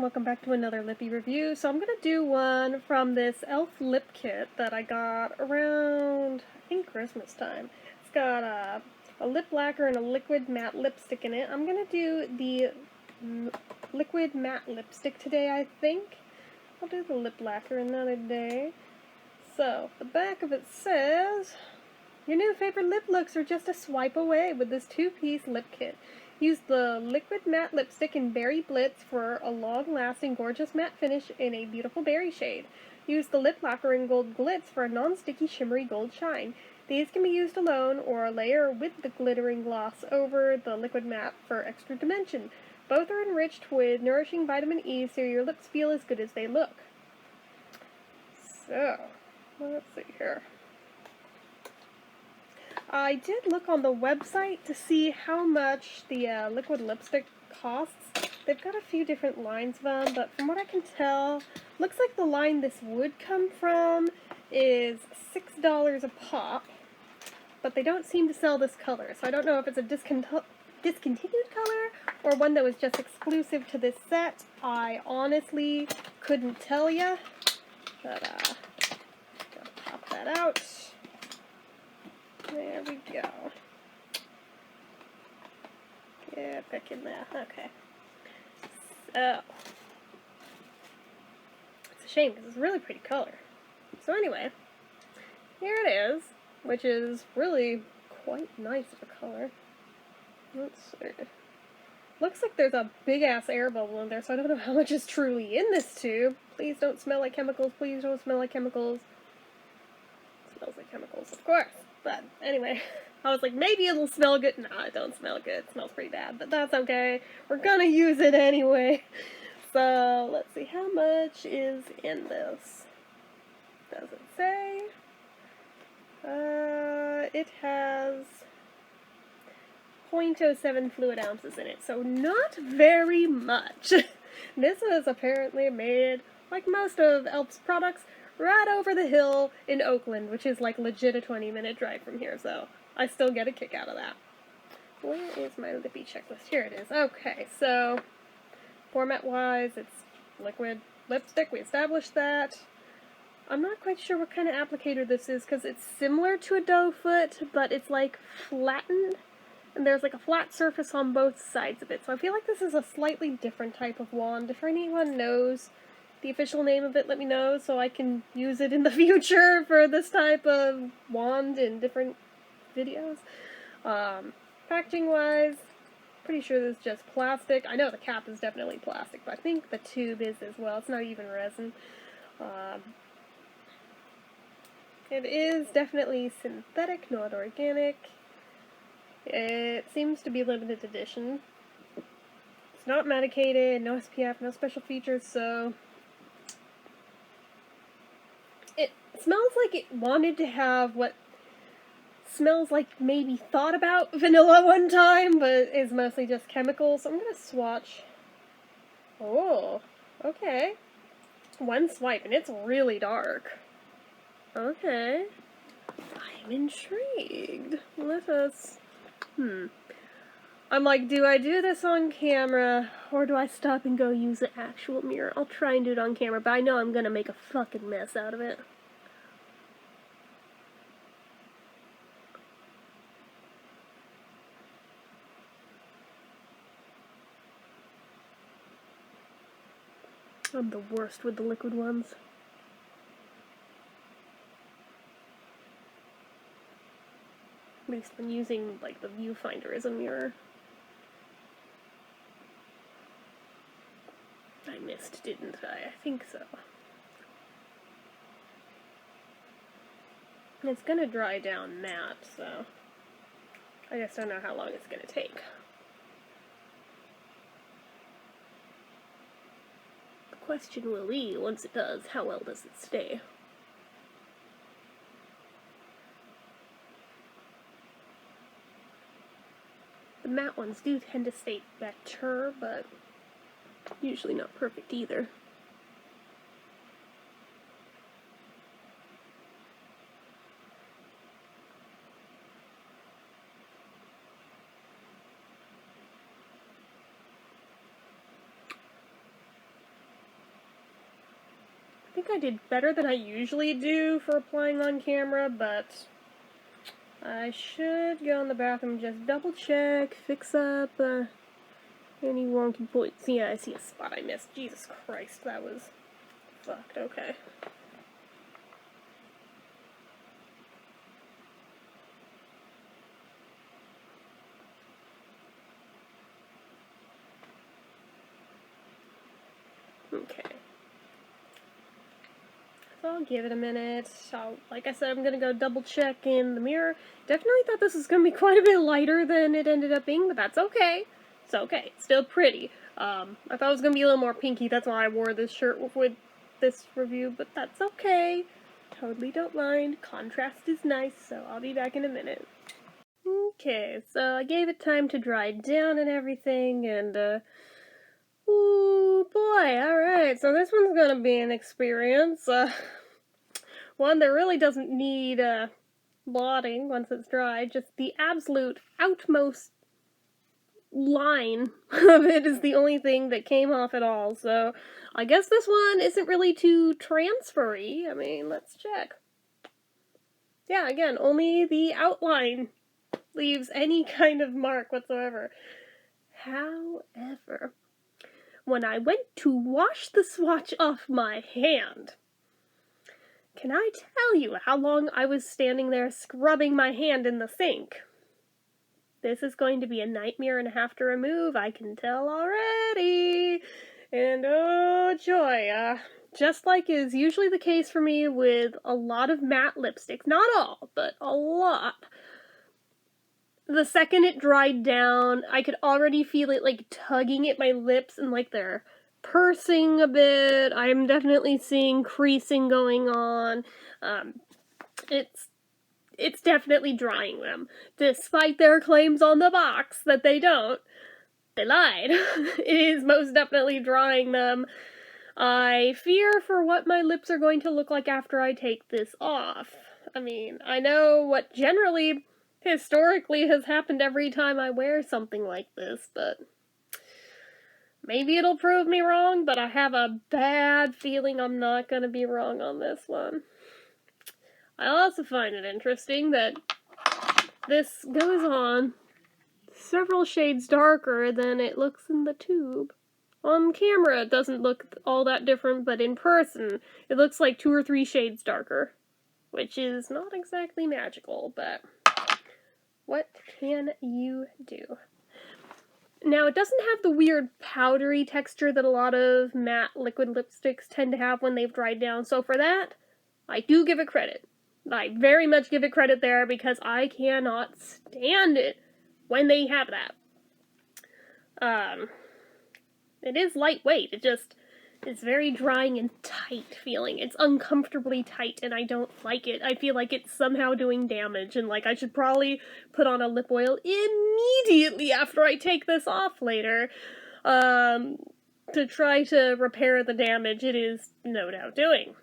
welcome back to another lippy review. So I'm going to do one from this e.l.f. lip kit that I got around, I think, Christmas time. It's got a lip lacquer and a liquid matte lipstick in it. I'm going to do the liquid matte lipstick today, I think. I'll do the lip lacquer another day. So, the back of it says, your new favorite lip looks are just a swipe away with this two-piece lip kit. Use the liquid matte lipstick in Berry Blitz for a long-lasting, gorgeous matte finish in a beautiful berry shade. Use the lip lacquer in Gold Glitz for a non-sticky, shimmery gold shine. These can be used alone or layer with the glittering gloss over the liquid matte for extra dimension. Both are enriched with nourishing vitamin E so your lips feel as good as they look. So, let's see here. I did look on the website to see how much the liquid lipstick costs. They've got a few different lines of them, but from what I can tell, looks like the line this would come from is $6 a pop, but they don't seem to sell this color, so I don't know if it's a discontinued color or one that was just exclusive to this set. I honestly couldn't tell ya, but gotta pop that out. There we go. Get back in there. Okay. So, it's a shame because it's a really pretty color. So anyway, here it is, which is really quite nice of a color. Let's see. Looks like there's a big-ass air bubble in there, so I don't know how much is truly in this tube. Please don't smell like chemicals. Please don't smell like chemicals. It smells like chemicals, of course. But anyway, I was like, maybe it'll smell good. No, it don't smell good. It smells pretty bad, but that's okay. We're gonna use it anyway. So, let's see, how much is in this? Does it say? It has 0.07 fluid ounces in it, so not very much. This is apparently made, like most of e.l.f.'s products, right over the hill in Oakland, which is like legit a 20-minute drive from here, so I still get a kick out of that. Where is my lippy checklist? Here it is. Okay, so format-wise, it's liquid lipstick. We established that. I'm not quite sure what kind of applicator this is, because it's similar to a doe foot, but it's like flattened, and there's like a flat surface on both sides of it, so I feel like this is a slightly different type of wand. If anyone knows the official name of it, let me know so I can use it in the future for this type of wand in different videos. Packaging wise, pretty sure this is just plastic. I know the cap is definitely plastic, but I think the tube is as well. It's not even resin. It is definitely synthetic, not organic. It seems to be limited edition. It's not medicated, no SPF, no special features, so it smells like it wanted to have what smells like maybe thought about vanilla one time, but is mostly just chemicals. So I'm gonna swatch. Oh, okay. One swipe, and it's really dark. Okay. I'm intrigued. Let us... I'm like, do I do this on camera, or do I stop and go use the actual mirror? I'll try and do it on camera, but I know I'm gonna make a fucking mess out of it. I'm the worst with the liquid ones. At least when using, like, the viewfinder as a mirror. I missed, didn't I? I think so. And it's gonna dry down matte, so I just don't know how long it's gonna take. The question will be, once it does, how well does it stay? The matte ones do tend to stay better, but usually not perfect either. I think I did better than I usually do for applying on camera, but I should go in the bathroom, just double check, fix up any wonky points. Yeah, I see a spot I missed. Jesus Christ, that was fucked. Okay. Okay. So I'll give it a minute. Like I said, I'm gonna go double check in the mirror. Definitely thought this was gonna be quite a bit lighter than it ended up being, but that's okay. It's okay. It's still pretty. I thought it was gonna be a little more pinky. That's why I wore this shirt with this review, but that's okay. Totally don't mind. Contrast is nice, so I'll be back in a minute. Okay, so I gave it time to dry down and everything, and ooh boy, alright, so this one's gonna be an experience. One that really doesn't need blotting once it's dry, just the absolute outmost line of it is the only thing that came off at all, so I guess this one isn't really too transfery. I mean, let's check. Yeah, again, only the outline leaves any kind of mark whatsoever. However, when I went to wash the swatch off my hand, can I tell you how long I was standing there scrubbing my hand in the sink? This is going to be a nightmare and a half to remove, I can tell already. And oh joy, just like is usually the case for me with a lot of matte lipsticks, not all, but a lot, the second it dried down, I could already feel it like tugging at my lips and like they're pursing a bit. I'm definitely seeing creasing going on. It's definitely drying them, despite their claims on the box that they don't. They lied. It is most definitely drying them. I fear for what my lips are going to look like after I take this off. I mean, I know what generally, historically, has happened every time I wear something like this, but maybe it'll prove me wrong, but I have a bad feeling I'm not gonna be wrong on this one. I also find it interesting that this goes on several shades darker than it looks in the tube. On camera, it doesn't look all that different, but in person, it looks like 2 or 3 shades darker, which is not exactly magical, but what can you do? Now, it doesn't have the weird powdery texture that a lot of matte liquid lipsticks tend to have when they've dried down, so for that, I do give it credit. I very much give it credit there because I cannot stand it when they have that. It is lightweight, it's very drying and tight feeling. It's uncomfortably tight and I don't like it. I feel like it's somehow doing damage and like I should probably put on a lip oil immediately after I take this off later, to try to repair the damage it is no doubt doing.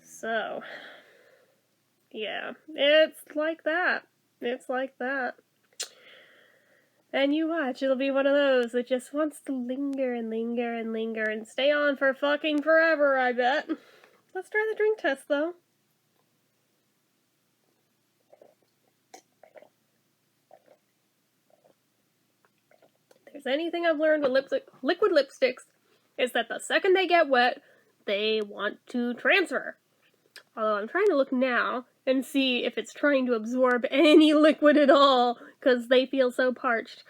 So, yeah, it's like that. It's like that. And you watch, it'll be one of those that just wants to linger and linger and linger and stay on for fucking forever, I bet. Let's try the drink test, though. If there's anything I've learned with liquid lipsticks, is that the second they get wet, they want to transfer. Although I'm trying to look now and see if it's trying to absorb any liquid at all, because they feel so parched.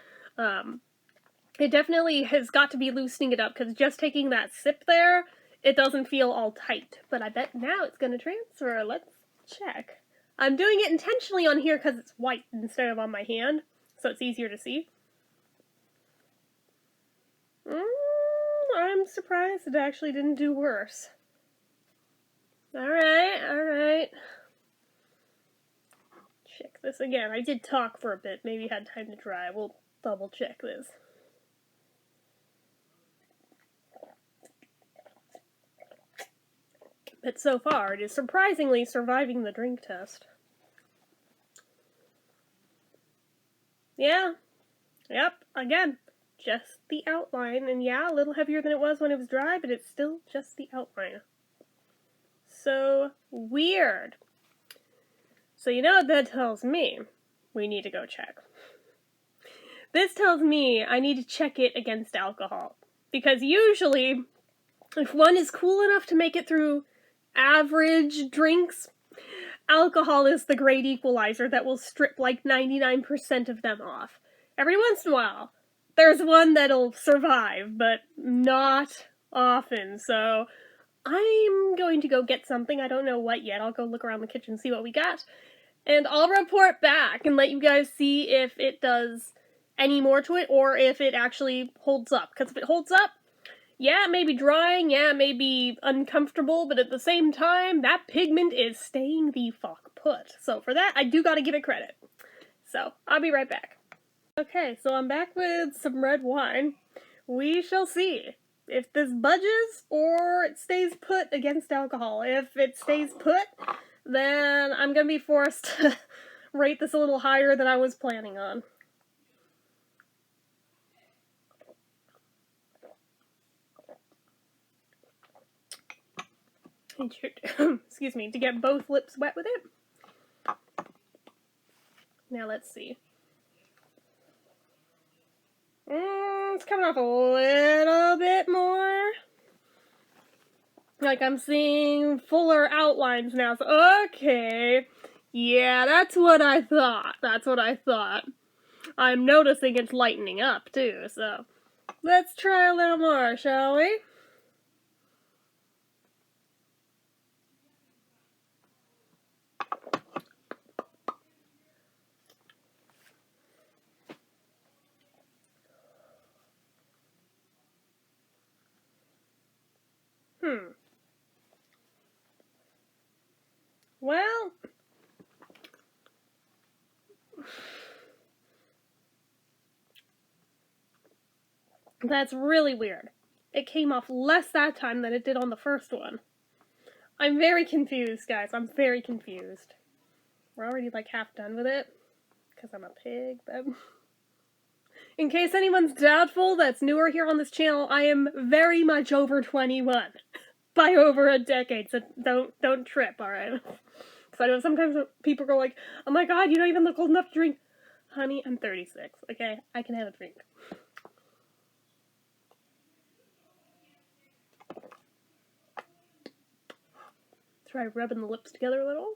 It definitely has got to be loosening it up, because just taking that sip there, it doesn't feel all tight. But I bet now it's going to transfer. Let's check. I'm doing it intentionally on here because it's white instead of on my hand, so it's easier to see. I'm surprised it actually didn't do worse. Alright. Check this again. I did talk for a bit, maybe had time to dry. We'll double check this. But so far, it is surprisingly surviving the drink test. Yeah. Yep, again, just the outline. And yeah, a little heavier than it was when it was dry, but it's still just the outline. so weird. So you know what that tells me? We need to go check. This tells me I need to check it against alcohol. Because usually, if one is cool enough to make it through average drinks, alcohol is the great equalizer that will strip like 99% of them off. Every once in a while, there's one that'll survive, but not often, so I'm going to go get something. I don't know what yet. I'll go look around the kitchen and see what we got, and I'll report back and let you guys see if it does any more to it, or if it actually holds up. Because if it holds up, yeah, it may be drying, yeah, it may be uncomfortable, but at the same time, that pigment is staying the fuck put. So for that, I do gotta give it credit. So, I'll be right back. Okay, so I'm back with some red wine. We shall see if this budges or it stays put against alcohol. If it stays put, then I'm gonna be forced to rate this a little higher than I was planning on. Excuse me, to get both lips wet with it. Now let's see. It's coming off a little bit more. Like I'm seeing fuller outlines now. So, okay. Yeah, that's what I thought. That's what I thought. I'm noticing it's lightening up too, so let's try a little more, shall we? Well, that's really weird. It came off less that time than it did on the first one. I'm very confused, guys. I'm very confused. We're already like half done with it. Because I'm a pig, but... In case anyone's doubtful that's newer here on this channel, I am very much over 21. By over a decade, so don't trip, alright? Because I know sometimes people go like, oh my god, you don't even look old enough to drink. Honey, I'm 36, okay? I can have a drink. Try rubbing the lips together a little.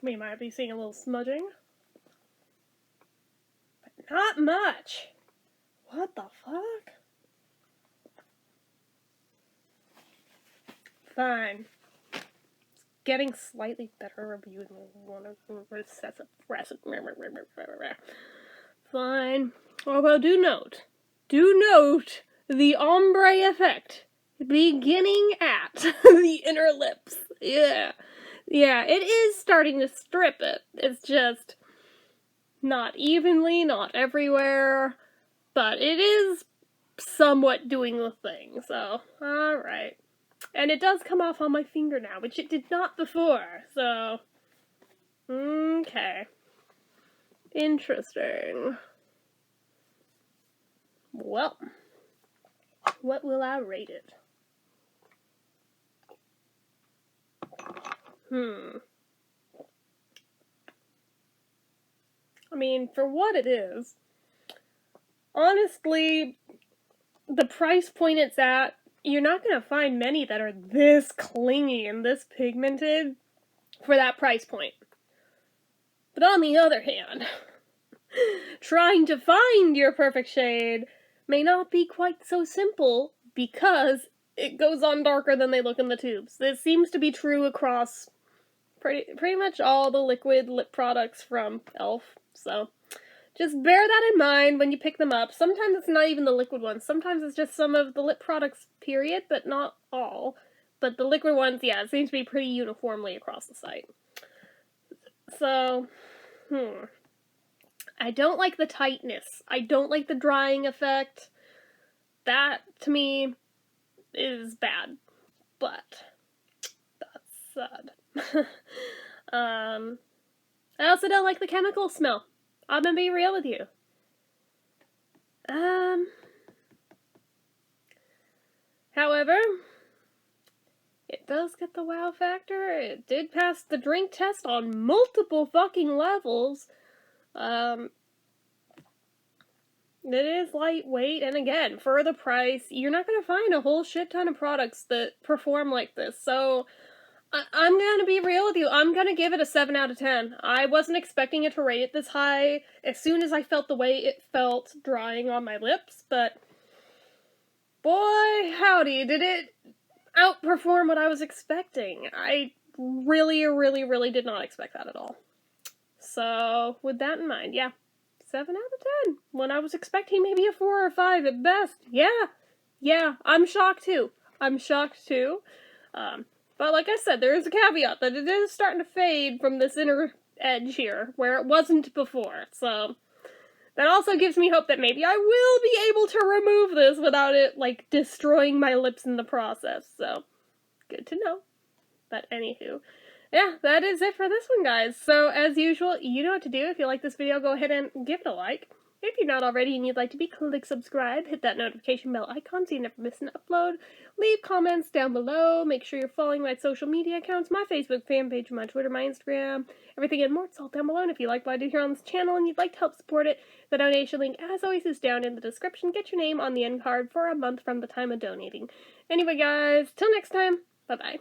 We might be seeing a little smudging. But not much. What the fuck? Fine. It's getting slightly better reviews than one of the recessive. Fine. Although do note the ombre effect beginning at the inner lips. Yeah. Yeah, it is starting to strip it. It's just not evenly, not everywhere, but it is somewhat doing the thing, so, alright. And it does come off on my finger now, which it did not before, so, okay. Interesting. Well, what will I rate it? I mean, for what it is, honestly, the price point it's at, you're not going to find many that are this clingy and this pigmented for that price point. But on the other hand, trying to find your perfect shade may not be quite so simple because it goes on darker than they look in the tubes. This seems to be true across pretty much all the liquid lip products from e.l.f. So just bear that in mind when you pick them up. Sometimes it's not even the liquid ones. Sometimes it's just some of the lip products, period, but not all. But the liquid ones, yeah, it seems to be pretty uniformly across the site. So, I don't like the tightness. I don't like the drying effect. That, to me, is bad. But that's sad. I also don't like the chemical smell. I'm gonna be real with you. However, it does get the wow factor. It did pass the drink test on multiple fucking levels. It is lightweight, and again, for the price, you're not going to find a whole shit ton of products that perform like this, so I'm going to be real with you. I'm going to give it a 7 out of 10. I wasn't expecting it to rate it this high as soon as I felt the way it felt drying on my lips, but boy, howdy, did it outperform what I was expecting. I really, really, really did not expect that at all. So, with that in mind, yeah, 7 out of 10. When I was expecting maybe a 4 or 5 at best. Yeah, I'm shocked too. But like I said, there is a caveat that it is starting to fade from this inner edge here, where it wasn't before. So, that also gives me hope that maybe I will be able to remove this without it, like, destroying my lips in the process. So, good to know. But anywho, yeah, that is it for this one, guys. So, as usual, you know what to do. If you like this video, go ahead and give it a like. If you're not already and you'd like to be, click subscribe, hit that notification bell icon so you never miss an upload. Leave comments down below. Make sure you're following my social media accounts, my Facebook fan page, my Twitter, my Instagram, everything and more. It's all down below. And if you like what I do here on this channel and you'd like to help support it, the donation link, as always, is down in the description. Get your name on the end card for a month from the time of donating. Anyway, guys, till next time, bye-bye.